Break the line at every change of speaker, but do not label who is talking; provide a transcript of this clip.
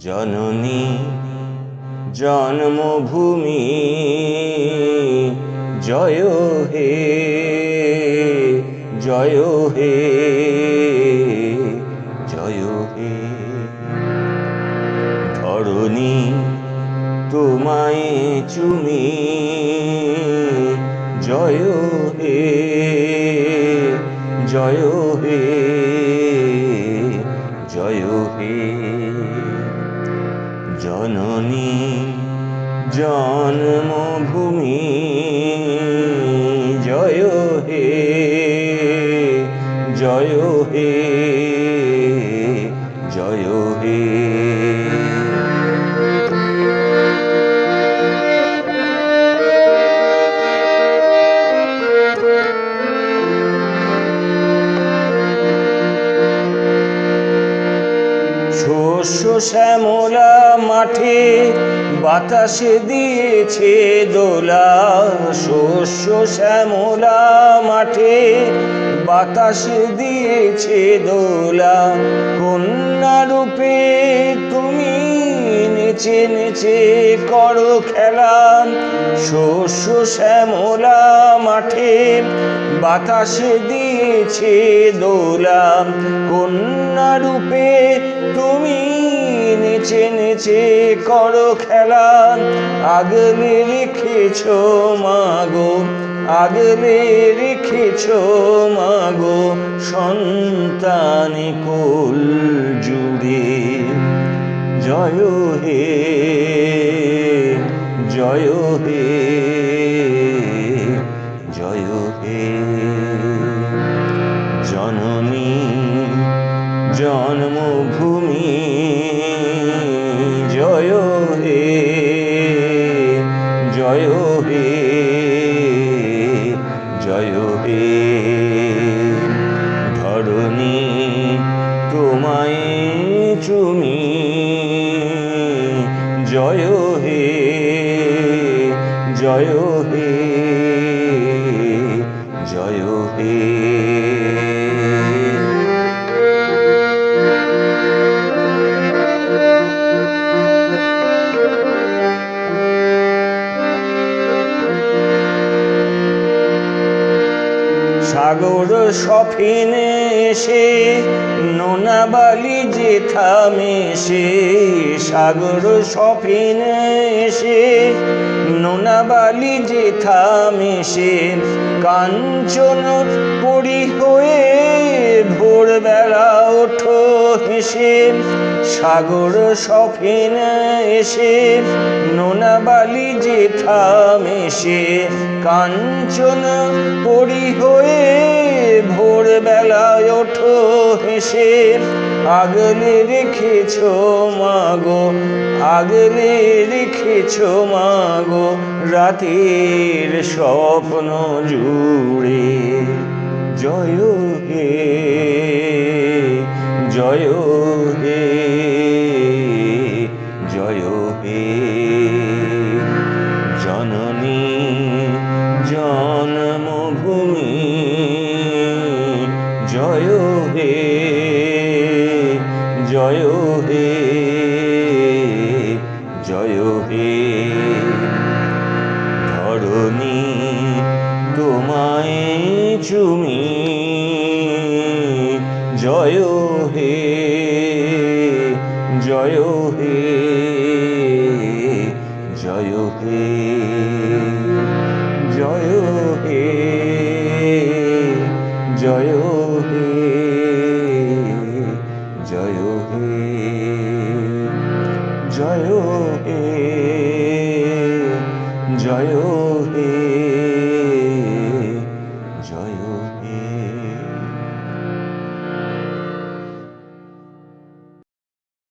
জননী জন্মভূমি জয় হে জয় হে জয় হে। ধরণী তোমায় চুমি জয় হে জয় হে জয় হে। জননী জন্মভূমি জয় হে জয় হে জয় হে। শস্য শ্যামলা মাঠে বাতাসে দিয়েছে দোলা, শস্য শ্যামলা মাঠে বাতাসে দিয়েছে দোলা। কন্যা রূপে তুমি নেচে নেচে করো খেলা, শস্য শ্যামলা মাঠে বাতাসে দিয়েছে দোলা। কন্যা রূপে তুমি নেচে নেচে করো খেলা, আগলে রেখেছ মাগো আগলে রেখেছ মাগো সন্তানে কোল জুড়ে। জয় হে জয় হে জয় হে। জননী জন্মভূমি জয় হে জয় হে জয় হে। ধরণী তোমায় চুমি জয় হে জয় হে জয় হে। সাগর সফিনে এসে নোনা বালি যে থামে সে, সাগর সফিনে এসে নোনা বালি যে থামে সে। কাঞ্চন পরি হয়ে ভোরবেলা ওঠো হেসে, সাগর সফিনে এসে নোনা বালি যে থামে সে। কাঞ্চন পরি হয়ে ভোরবেলায় ওঠো হেসে, আগলে রেখেছ মাগো আগলে রেখেছ মাগো রাতের স্বপ্ন জুড়ে। জয় হে জয় হে জয় হে। জননী জন্মভূমি জয় হে জয় হে জয় হে। ধরণী তোমায় চুমি জয় হে জয় হে জয় হে জয় হে জয় হে জয় হে জয় হে।